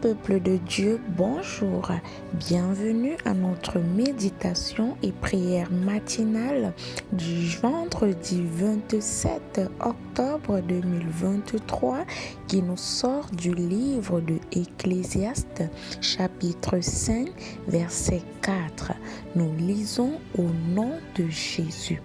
peuple de Dieu, bonjour. Bienvenue à notre méditation et prière matinale du vendredi 27 octobre 2023 qui nous sort du livre de Ecclésiaste, chapitre 5, verset 4. Nous lisons au nom de Jésus.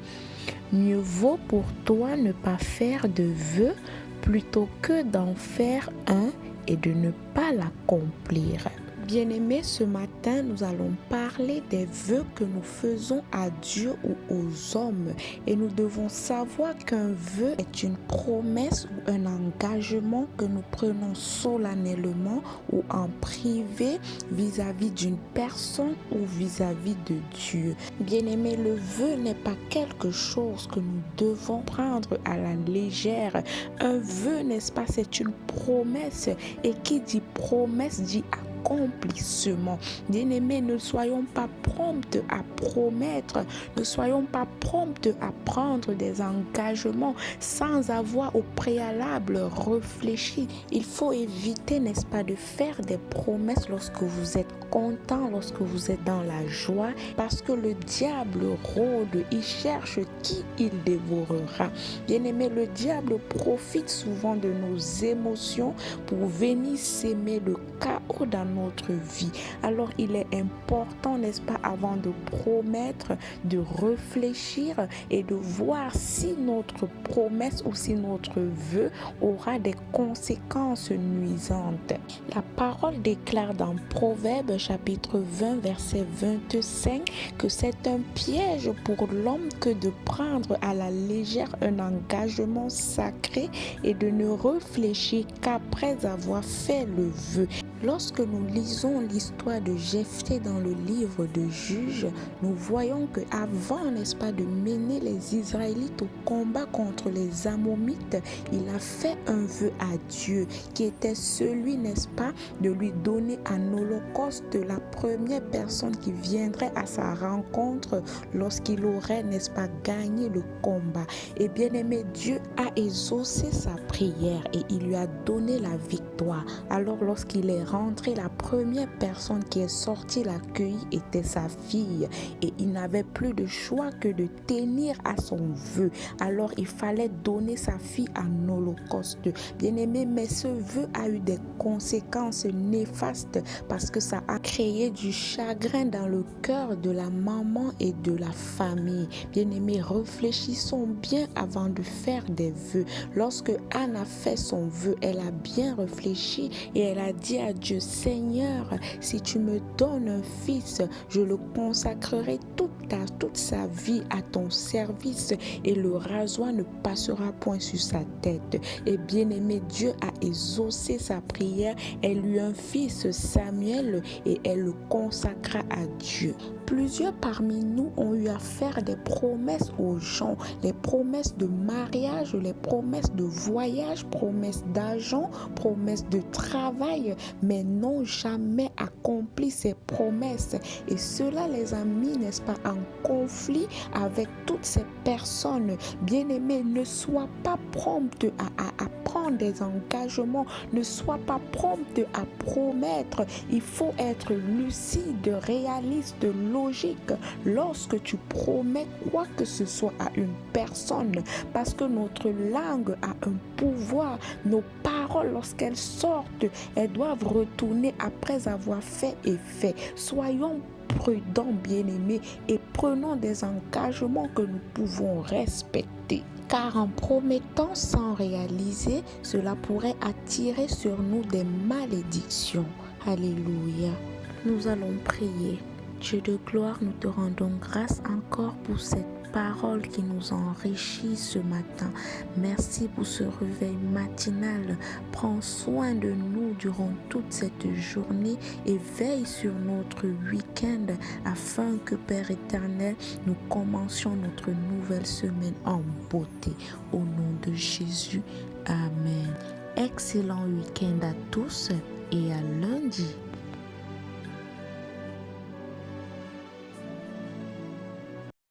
Mieux vaut pour toi ne pas faire de vœux plutôt que d'en faire un et de ne pas l'accomplir. Bien-aimés, ce matin, nous allons parler des vœux que nous faisons à Dieu ou aux hommes. Et nous devons savoir qu'un vœu est une promesse ou un engagement que nous prenons solennellement ou en privé vis-à-vis d'une personne ou vis-à-vis de Dieu. Bien-aimés, le vœu n'est pas quelque chose que nous devons prendre à la légère. Un vœu, n'est-ce pas, c'est une promesse. Et qui dit promesse dit accomplissement. Bien-aimés, ne soyons pas promptes à promettre, ne soyons pas promptes à prendre des engagements sans avoir au préalable réfléchi. Il faut éviter, n'est-ce pas, de faire des promesses lorsque vous êtes content, lorsque vous êtes dans la joie, parce que le diable rôde, il cherche qui il dévorera. Bien-aimés, le diable profite souvent de nos émotions pour venir s'aimer le chaos dans notre vie. Alors il est important, n'est-ce pas, avant de promettre, de réfléchir et de voir si notre promesse ou si notre vœu aura des conséquences nuisantes. La parole déclare dans Proverbes chapitre 20 verset 25 que c'est un piège pour l'homme que de prendre à la légère un engagement sacré et de ne réfléchir qu'après avoir fait le vœu. Lorsque nous lisons l'histoire de Jephthé dans le livre de Juges, nous voyons que avant, n'est-ce pas, de mener les Israélites au combat contre les Ammonites, il a fait un vœu à Dieu qui était celui, n'est-ce pas, de lui donner en holocauste la première personne qui viendrait à sa rencontre lorsqu'il aurait, n'est-ce pas, gagné le combat. Et bien aimé, Dieu a exaucé sa prière et il lui a donné la victoire. Alors lorsqu'il est rentré, la première personne qui est sortie l'accueillir était sa fille et il n'avait plus de choix que de tenir à son vœu. Alors il fallait donner sa fille en holocauste. Bien aimé, mais ce vœu a eu des conséquences néfastes parce que ça a créé du chagrin dans le cœur de la maman et de la famille. Bien aimé, réfléchissons bien avant de faire des vœux. Lorsque Anne a fait son vœu, elle a bien réfléchi et elle a dit à Dieu: Seigneur, si tu me donnes un fils, je le consacrerai toute sa vie à ton service et le rasoir ne passera point sur sa tête. Et bien aimé, Dieu a exaucé sa prière. Elle eut un fils, Samuel, et elle le consacra à Dieu. Plusieurs parmi nous ont eu à faire des promesses aux gens, les promesses de mariage, les promesses de voyage, promesses d'argent, promesses de travail, mais n'ont jamais accompli ces promesses. Et cela les a mis, n'est-ce pas, en conflit avec toutes ces personnes. Bien-aimés, ne sois pas prompte à prendre des engagements, ne sois pas prompte à promettre. Il faut être lucide, réaliste, logique lorsque tu promets quoi que ce soit à une personne, parce que notre langue a un pouvoir. Nos paroles, lorsqu'elles sortent, elles doivent retourner après avoir fait effet. Soyons prudents, bien-aimés, et prenons des engagements que nous pouvons respecter. Car en promettant sans réaliser, cela pourrait attirer sur nous des malédictions. Alléluia. Nous allons prier. Dieu de gloire, nous te rendons grâce encore pour cette parole qui nous enrichit ce matin. Merci pour ce réveil matinal. Prends soin de nous durant toute cette journée et veille sur notre week-end afin que, Père éternel, nous commencions notre nouvelle semaine en beauté. Au nom de Jésus, Amen. Excellent week-end à tous et à lundi.